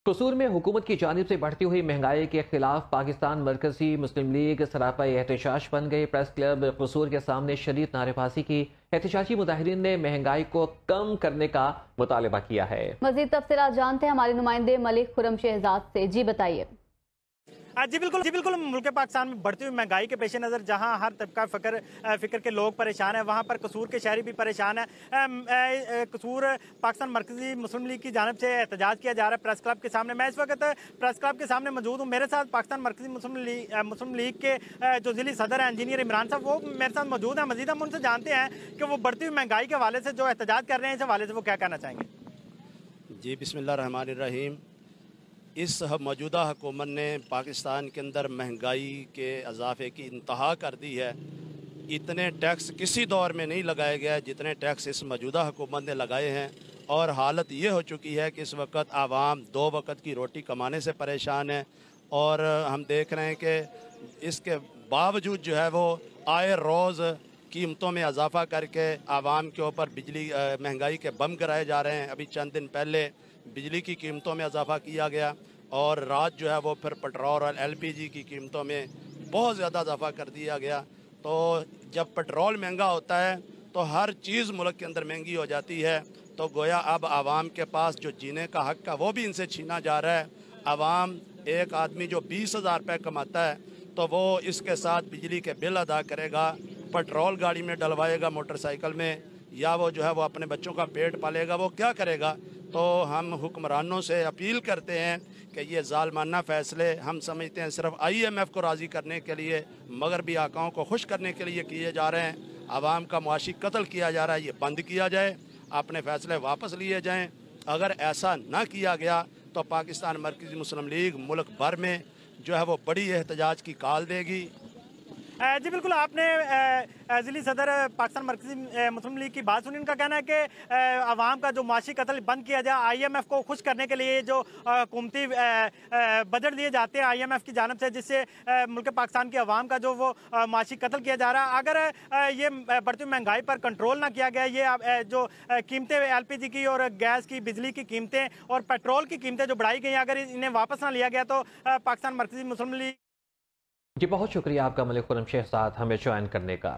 قصور میں حکومت کی جانب سے بڑھتی ہوئی مہنگائی کے خلاف پاکستان مرکزی مسلم لیگ سراپا احتجاج بن گئی۔ پریس کلب قصور کے سامنے شدید نعرے بازی کی۔ احتجاجی مظاہرین نے مہنگائی کو کم کرنے کا مطالبہ کیا ہے۔ مزید تفصیلات جانتے ہیں ہمارے نمائندے ملک خرم شہزاد سے۔ جی بتائیے۔ جی بالکل ملک پاکستان میں بڑھتی ہوئی مہنگائی کے پیش نظر جہاں ہر طبقہ فکر کے لوگ پریشان ہیں، وہاں پر قصور کے شہری بھی پریشان ہیں۔ قصور پاکستان مرکزی مسلم لیگ کی جانب سے احتجاج کیا جا رہا ہے پریس کلب کے سامنے۔ میں اس وقت پریس کلب کے سامنے موجود ہوں، میرے ساتھ پاکستان مرکزی مسلم لیگ کے جو ضلعی صدر ہیں انجینئر عمران صاحب، وہ میرے ساتھ موجود ہیں۔ مزید ہم ان سے جانتے ہیں کہ وہ بڑھتی ہوئی مہنگائی کے حوالے سے جو احتجاج کر رہے ہیں، اس حوالے سے وہ کیا کہنا چاہیں گے۔ جی بسم اللہ الرحمن الرحیم۔ اس موجودہ حکومت نے پاکستان کے اندر مہنگائی کے اضافے کی انتہا کر دی ہے۔ اتنے ٹیکس کسی دور میں نہیں لگائے گئے جتنے ٹیکس اس موجودہ حکومت نے لگائے ہیں، اور حالت یہ ہو چکی ہے کہ اس وقت عوام 2 وقت کی روٹی کمانے سے پریشان ہے، اور ہم دیکھ رہے ہیں کہ اس کے باوجود جو ہے وہ آئے روز قیمتوں میں اضافہ کر کے عوام کے اوپر بجلی مہنگائی کے بم گرائے جا رہے ہیں۔ ابھی چند دن پہلے بجلی کی قیمتوں میں اضافہ کیا گیا، اور رات جو ہے وہ پھر پٹرول اور LPG کی قیمتوں میں بہت زیادہ اضافہ کر دیا گیا۔ تو جب پٹرول مہنگا ہوتا ہے تو ہر چیز ملک کے اندر مہنگی ہو جاتی ہے، تو گویا اب عوام کے پاس جو جینے کا حق کا وہ بھی ان سے چھینا جا رہا ہے۔ عوام، ایک آدمی جو 20,000 روپے کماتا ہے تو وہ اس کے ساتھ بجلی کے بل ادا کرے گا، پٹرول گاڑی میں ڈلوائے گا، موٹر سائیکل میں، یا وہ جو ہے وہ اپنے بچوں کا پیٹ پالے گا، وہ کیا کرے گا؟ تو ہم حکمرانوں سے اپیل کرتے ہیں کہ یہ ظالمانہ فیصلے ہم سمجھتے ہیں صرف IMF کو راضی کرنے کے لیے، مغربی آقاؤں کو خوش کرنے کے لیے کیے جا رہے ہیں۔ عوام کا معاشی قتل کیا جا رہا ہے، یہ بند کیا جائے، اپنے فیصلے واپس لیے جائیں۔ اگر ایسا نہ کیا گیا تو پاکستان مرکزی مسلم لیگ ملک بھر میں جو ہے وہ بڑی احتجاج کی کال دے گی۔ جی بالکل، آپ نے ضلعی صدر پاکستان مرکزی مسلم لیگ کی بات سنی۔ ان کا کہنا ہے کہ عوام کا جو معاشی قتل بند کیا جائے، IMF کو خوش کرنے کے لیے جو حکومتی بجٹ دیے جاتے ہیں IMF کی جانب سے، جس سے ملک پاکستان کی عوام کا جو وہ معاشی قتل کیا جا رہا ہے، اگر یہ بڑھتی مہنگائی پر کنٹرول نہ کیا گیا، یہ جو قیمتیں LPG کی اور گیس کی، بجلی کی قیمتیں اور پیٹرول کی قیمتیں جو بڑھائی گئی ہیں، اگر انہیں واپس نہ لیا گیا تو پاکستان مرکزی مسلم لیگ۔ جی بہت شکریہ آپ کا ملک خرم شہزاد ہمیں جوائن کرنے کا۔